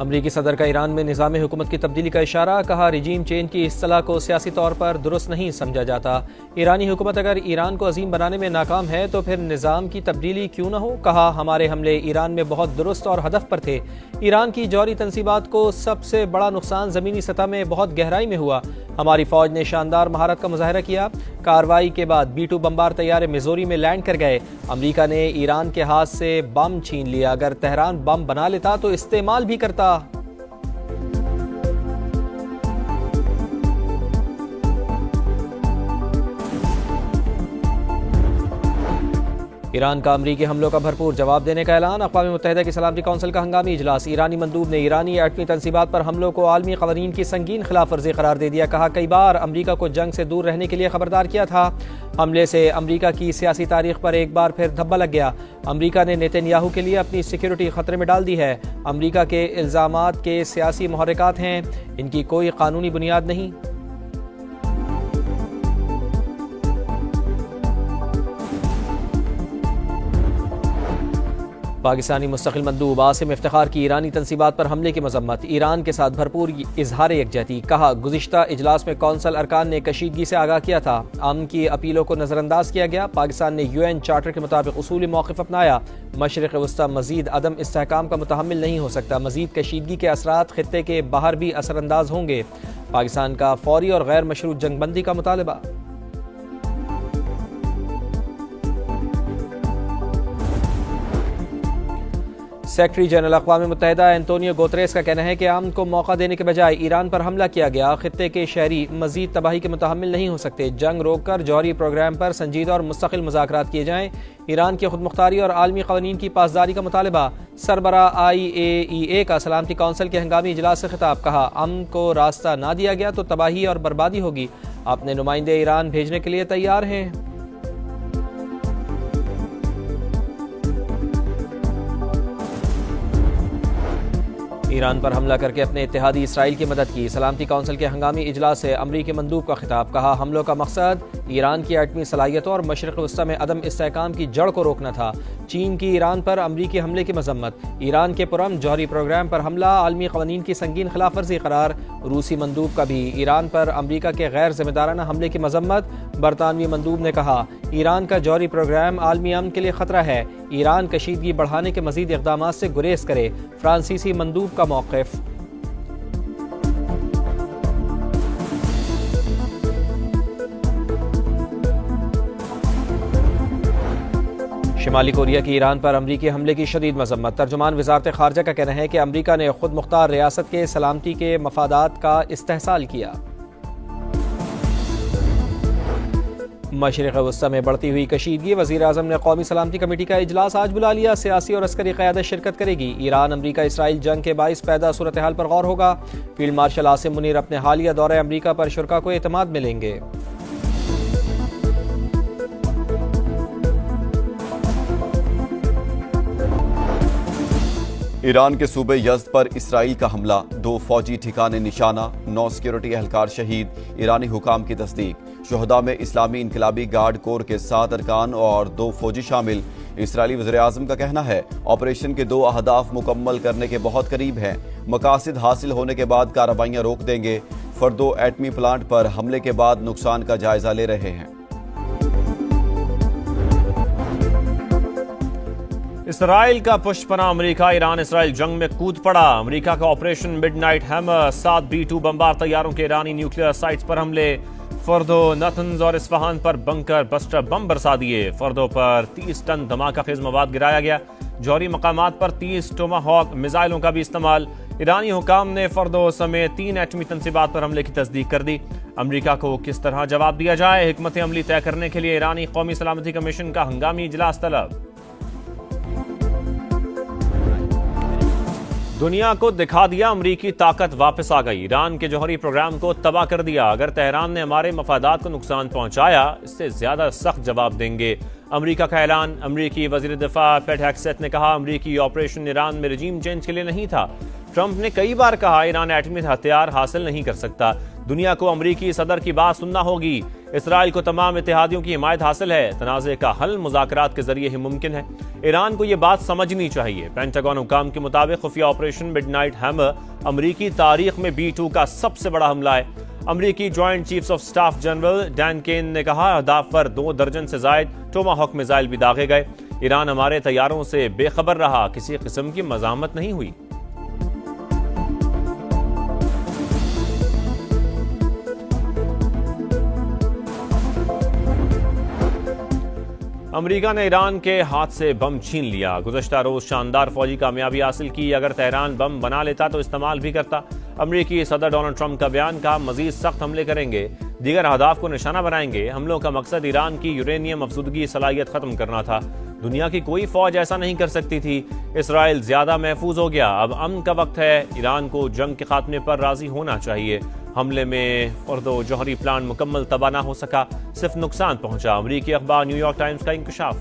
امریکی صدر کا ایران میں نظام حکومت کی تبدیلی کا اشارہ، کہا رجیم چینج کی اصطلاح کو سیاسی طور پر درست نہیں سمجھا جاتا۔ ایرانی حکومت اگر ایران کو عظیم بنانے میں ناکام ہے تو پھر نظام کی تبدیلی کیوں نہ ہو، کہا ہمارے حملے ایران میں بہت درست اور ہدف پر تھے۔ ایران کی جوہری تنصیبات کو سب سے بڑا نقصان زمینی سطح میں بہت گہرائی میں ہوا۔ ہماری فوج نے شاندار مہارت کا مظاہرہ کیا۔ کارروائی کے بعد B-2 بمبار طیارے میزوری میں لینڈ کر گئے۔ امریکہ نے ایران کے ہاتھ سے بم چھین لیا، اگر تہران بم بنا لیتا تو استعمال بھی کرتا۔ ایران کا امریکی حملوں کا بھرپور جواب دینے کا اعلان۔ اقوام متحدہ کی سلامتی کونسل کا ہنگامی اجلاس۔ ایرانی مندوب نے ایرانی ایٹمی تنصیبات پر حملوں کو عالمی قوانین کی سنگین خلاف ورزی قرار دے دیا، کہا کئی بار امریکہ کو جنگ سے دور رہنے کے لیے خبردار کیا تھا۔ حملے سے امریکہ کی سیاسی تاریخ پر ایک بار پھر دھبا لگ گیا۔ امریکہ نے نیتن یاہو کے لیے اپنی سیکیورٹی خطرے میں ڈال دی ہے۔ امریکہ کے الزامات کے سیاسی محرکات ہیں، ان کی کوئی قانونی بنیاد نہیں۔ پاکستانی مستقل مندوب عاصم افتخار کی ایرانی تنصیبات پر حملے کی مذمت۔ ایران کے ساتھ بھرپور اظہار یکجہتی، کہا گزشتہ اجلاس میں کونسل ارکان نے کشیدگی سے آگاہ کیا تھا، امن کی اپیلوں کو نظر انداز کیا گیا۔ پاکستان نے UN چارٹر کے مطابق اصولی موقف اپنایا۔ مشرق وسطی مزید عدم استحکام کا متحمل نہیں ہو سکتا، مزید کشیدگی کے اثرات خطے کے باہر بھی اثر انداز ہوں گے۔ پاکستان کا فوری اور غیر مشروط جنگ بندی کا مطالبہ۔ سیکرٹری جنرل اقوام متحدہ اینٹونیو گوتریس کا کہنا ہے کہ امن کو موقع دینے کے بجائے ایران پر حملہ کیا گیا۔ خطے کے شہری مزید تباہی کے متحمل نہیں ہو سکتے، جنگ روک کر جوہری پروگرام پر سنجیدہ اور مستقل مذاکرات کیے جائیں۔ ایران کی خود مختاری اور عالمی قوانین کی پاسداری کا مطالبہ۔ سربراہ IAEA کا سلامتی کونسل کے ہنگامی اجلاس سے خطاب، کہا امن کو راستہ نہ دیا گیا تو تباہی اور بربادی ہوگی، اپنے نمائندے ایران بھیجنے کے لیے تیار ہیں۔ ایران پر حملہ کر کے اپنے اتحادی اسرائیل کی مدد کی۔ سلامتی کونسل کے ہنگامی اجلاس سے امریکی مندوب کا خطاب، کہا حملوں کا مقصد ایران کی ایٹمی صلاحیتوں اور مشرق وسطی میں عدم استحکام کی جڑ کو روکنا تھا۔ چین کی ایران پر امریکی حملے کی مذمت۔ ایران کے پرامن جوہری پروگرام پر حملہ عالمی قوانین کی سنگین خلاف ورزی قرار۔ روسی مندوب کا بھی ایران پر امریکہ کے غیر ذمہ دارانہ حملے کی مذمت۔ برطانوی مندوب نے کہا ایران کا جوہری پروگرام عالمی امن کے لیے خطرہ ہے، ایران کشیدگی بڑھانے کے مزید اقدامات سے گریز کرے۔ فرانسیسی مندوب کا موقف۔ شمالی کوریا کی ایران پر امریکی حملے کی شدید مذمت۔ ترجمان وزارت خارجہ کا کہنا ہے کہ امریکہ نے خود مختار ریاست کے سلامتی کے مفادات کا استحصال کیا۔ مشرق وسطی میں بڑھتی ہوئی کشیدگی، وزیر اعظم نے قومی سلامتی کمیٹی کا اجلاس آج بلا لیا۔ سیاسی اور عسکری قیادت شرکت کرے گی۔ ایران امریکہ اسرائیل جنگ کے باعث پیدا صورتحال پر غور ہوگا۔ فیلڈ مارشل عاصم منیر اپنے حالیہ دورہ امریکہ پر شرکاء کو اعتماد میں لیں گے۔ ایران کے صوبے یزد پر اسرائیل کا حملہ، 2 فوجی ٹھکانے نشانہ، 9 سیکیورٹی اہلکار شہید، ایرانی حکام کی تصدیق۔ شہداء میں اسلامی انقلابی گارڈ کور کے 7 ارکان اور 2 فوجی شامل۔ اسرائیلی وزیر اعظم کا کہنا ہے آپریشن کے 2 اہداف مکمل کرنے کے بہت قریب ہیں، مقاصد حاصل ہونے کے بعد کارروائیاں روک دیں گے۔ فردو ایٹمی پلانٹ پر حملے کے بعد نقصان کا جائزہ لے رہے ہیں۔ اسرائیل کا پشت پناہ امریکہ ایران اسرائیل جنگ میں کود پڑا۔ امریکہ کا operation midnight hammer, 7 B-2 بمبار طیاروں کے ایرانی نیوکلیئر سائٹس پر حملے۔ فردو، نتنز اور اصفہان پر بنکر بسٹر بم برسا دیے۔ فردو پر 30 ٹن دھماکہ خیز مواد گرایا گیا۔ جوہری مقامات پر 30 ٹوماہاک میزائلوں کا بھی استعمال۔ ایرانی حکام نے فردو سمیت 3 ایٹمی تنصیبات پر حملے کی تصدیق کر دی۔ امریکہ کو کس طرح جواب دیا جائے، حکمت عملی طے کرنے کے لیے ایرانی قومی سلامتی کمیشن کا ہنگامی اجلاس طلب۔ دنیا کو دکھا دیا امریکی طاقت واپس آ گئی، ایران کے جوہری پروگرام کو تباہ کر دیا۔ اگر تہران نے ہمارے مفادات کو نقصان پہنچایا، اس سے زیادہ سخت جواب دیں گے۔ امریکہ کا اعلان۔ امریکی وزیر دفاع پیٹ ہیگسیت نے کہا امریکی آپریشن ایران میں رجیم چینج کے لیے نہیں تھا۔ ٹرمپ نے کئی بار کہا ایران ایٹمی ہتھیار حاصل نہیں کر سکتا۔ دنیا کو امریکی صدر کی بات سننا ہوگی۔ اسرائیل کو تمام اتحادیوں کی حمایت حاصل ہے۔ تنازع کا حل مذاکرات کے ذریعے ہی ممکن ہے۔ ایران کو یہ بات سمجھنی چاہیے۔ پینٹاگون حکام کے مطابق خفیہ آپریشن مڈ نائٹ ہیمر امریکی تاریخ میں B-2 کا سب سے بڑا حملہ ہے۔ امریکی joint chiefs of staff general Dan Caine نے کہا اہداف پر 2 درجن سے زائد ٹوماہاک میزائل بھی داغے گئے۔ ایران ہمارے طیاروں سے بے خبر رہا، کسی قسم کی مزاحمت نہیں ہوئی۔ امریکہ نے ایران کے ہاتھ سے بم چھین لیا۔ گزشتہ روز شاندار فوجی کامیابی حاصل کی۔ اگر تہران بم بنا لیتا تو استعمال بھی کرتا۔ امریکی صدر ڈونلڈ ٹرمپ کا بیان، کہا مزید سخت حملے کریں گے، دیگر اہداف کو نشانہ بنائیں گے۔ حملوں کا مقصد ایران کی یورینیم افزودگی صلاحیت ختم کرنا تھا۔ دنیا کی کوئی فوج ایسا نہیں کر سکتی تھی۔ اسرائیل زیادہ محفوظ ہو گیا، اب امن کا وقت ہے۔ ایران کو جنگ کے خاتمے پر راضی ہونا چاہیے۔ حملے میں فردو جوہری پلانٹ مکمل تباہ نہ ہو سکا، صرف نقصان پہنچا۔ امریکی اخبار نیو یارک ٹائمز کا انکشاف۔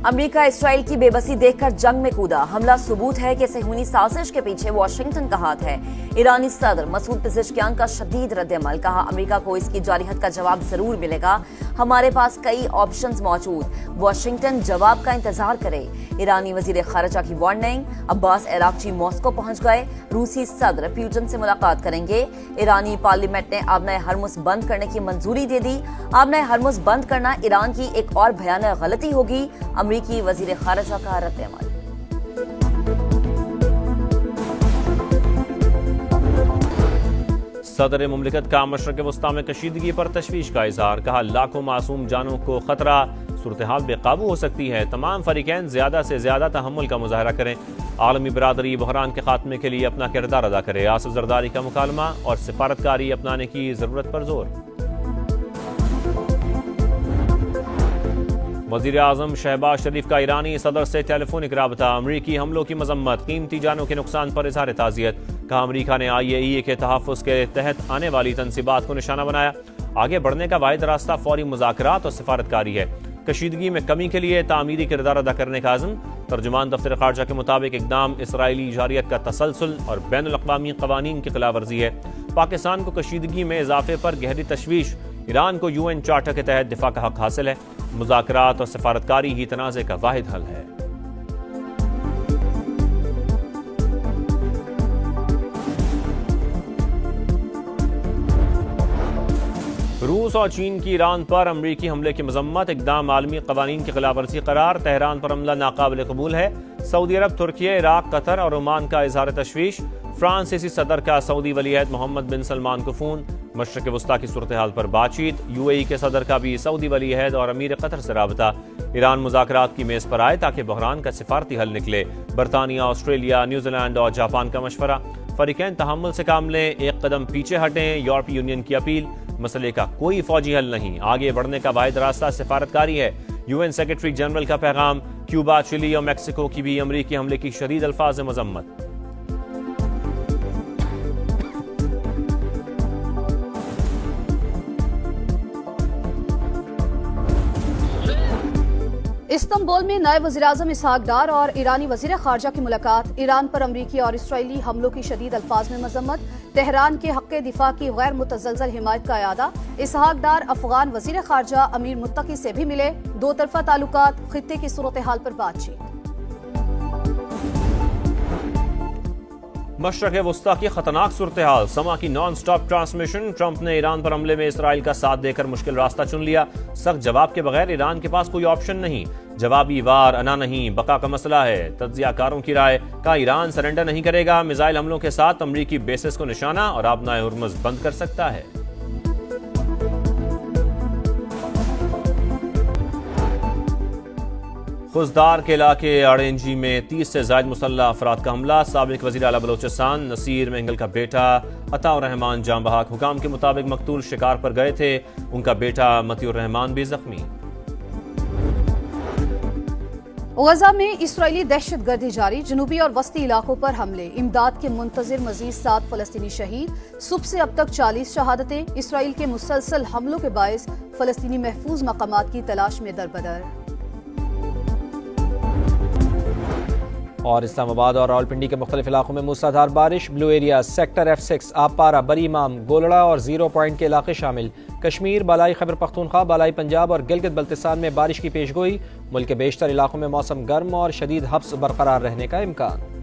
امریکہ اسرائیل کی بے بسی دیکھ کر جنگ میں کودا۔ حملہ ثبوت ہے کہ صہیونی سازش کے پیچھے واشنگٹن کا ہاتھ ہے۔ ایرانی صدر مسعود پزشکیان کا شدید رد عمل، کہا امریکہ کو اس کی جارحیت کا جواب ضرور ملے گا، ہمارے پاس کئی آپشنز موجود، واشنگٹن جواب کا انتظار کرے۔ ایرانی وزیر خارجہ کی وارننگ، عباس عراقچی ماسکو پہنچ گئے، روسی صدر پیوٹن سے ملاقات کریں گے۔ ایرانی پارلیمنٹ نے آبنائے ہرمز بند کرنے کی منظوری دے دی۔ آبنائے ہرمز بند کرنا ایران کی ایک اور بھیانک غلطی ہوگی، امریکی وزیر خارجہ کا رد عمل۔ صدر مملکت کا مشرق وسطی میں کشیدگی پر تشویش کا اظہار، کہا لاکھوں معصوم جانوں کو خطرہ، صورتحال بے قابو ہو سکتی ہے، تمام فریقین زیادہ سے زیادہ تحمل کا مظاہرہ کریں، عالمی برادری بحران کے خاتمے کے لیے اپنا کردار ادا کرے۔ آصف زرداری کا مکالمہ اور سفارتکاری اپنانے کی ضرورت پر زور۔ وزیر اعظم شہباز شریف کا ایرانی صدر سے ٹیلی فونک رابطہ، امریکی حملوں کی مذمت، قیمتی جانوں کے نقصان پر اظہار تعزیت، کہا امریکہ نے IAEA کے تحفظ کے تحت آنے والی تنصیبات کو نشانہ بنایا، آگے بڑھنے کا واحد راستہ فوری مذاکرات اور سفارتکاری ہے، کشیدگی میں کمی کے لیے تعمیری کردار ادا کرنے کا عزم۔ ترجمان دفتر خارجہ کے مطابق اقدام اسرائیلی جارحیت کا تسلسل اور بین الاقوامی قوانین کی خلاف ورزی ہے۔ پاکستان کو کشیدگی میں اضافے پر گہری تشویش، ایران کو UN چارٹر کے تحت دفاع کا حق حاصل ہے، مذاکرات اور سفارتکاری ہی تنازع کا واحد حل ہے۔ روس اور چین کی ایران پر امریکی حملے کی مذمت، اقدام عالمی قوانین کی خلاف ورزی قرار، تہران پر حملہ ناقابل قبول ہے، سعودی عرب، ترکیہ، عراق، قطر اور عمان کا اظہار تشویش، فرانسیسی صدر کا سعودی ولی عہد محمد بن سلمان کو فون، مشرق وسطی کی صورتحال پر بات چیت، UAE کے صدر کا بھی سعودی ولی عہد اور امیر قطر سے رابطہ، ایران مذاکرات کی میز پر آئے تاکہ بحران کا سفارتی حل نکلے، برطانیہ، آسٹریلیا، نیوزی لینڈ اور جاپان کا مشورہ، فریقین تحمل سے کام لیں، ایک قدم پیچھے ہٹیں، یورپی یونین کی اپیل، مسئلے کا کوئی فوجی حل نہیں، آگے بڑھنے کا واحد راستہ سفارتکاری ہے، UN سیکرٹری جنرل کا پیغام، کیوبا، چلی اور میکسیکو کی بھی امریکی حملے کی شدید الفاظ مذمت۔ استنبول میں نائب وزیراعظم اسحاق ڈار اور ایرانی وزیر خارجہ کی ملاقات، ایران پر امریکی اور اسرائیلی حملوں کی شدید الفاظ میں مذمت، تہران کے حق دفاع کی غیر متزلزل حمایت کا اعادہ، اسحاق ڈار افغان وزیر خارجہ امیر متقی سے بھی ملے، دو طرفہ تعلقات، خطے کی صورتحال پر بات چیت۔ مشرق وسطی کی خطرناک صورتحال، سما کی نان سٹاپ ٹرانسمیشن، ٹرمپ نے ایران پر حملے میں اسرائیل کا ساتھ دے کر مشکل راستہ چن لیا، سخت جواب کے بغیر ایران کے پاس کوئی آپشن نہیں، جوابی وار انا نہیں، بقا کا مسئلہ ہے، تجزیہ کاروں کی رائے، کہا ایران سرنڈر نہیں کرے گا، میزائل حملوں کے ساتھ امریکی بیسز کو نشانہ اور آبنائے ہرمز بند کر سکتا ہے۔ خزدار کے علاقے آرینجی میں 30 سے زائد مسلح افراد کا حملہ، سابق وزیر اعلیٰ بلوچستان نصیر مینگل کا بیٹا عطا الرحمان جاں بحق، حکام کے مطابق مقتول شکار پر گئے تھے، ان کا بیٹا مطیع الرحمان بھی زخمی۔ غزہ میں اسرائیلی دہشت گردی جاری، جنوبی اور وسطی علاقوں پر حملے، امداد کے منتظر مزید 7 فلسطینی شہید، صبح سے اب تک 40 شہادتیں، اسرائیل کے مسلسل حملوں کے باعث فلسطینی محفوظ مقامات کی تلاش میں دربدر۔ اور اسلام آباد اور راولپنڈی کے مختلف علاقوں میں موسلادھار بارش، بلو ایریا سیکٹر F6 آبپارہ، بری امام، گولڑا اور 0 پوائنٹ کے علاقے شامل۔ کشمیر، بالائی خیبر پختونخوا، بالائی پنجاب اور گلگت بلتستان میں بارش کی پیشگوئی، ملک کے بیشتر علاقوں میں موسم گرم اور شدید حبس برقرار رہنے کا امکان۔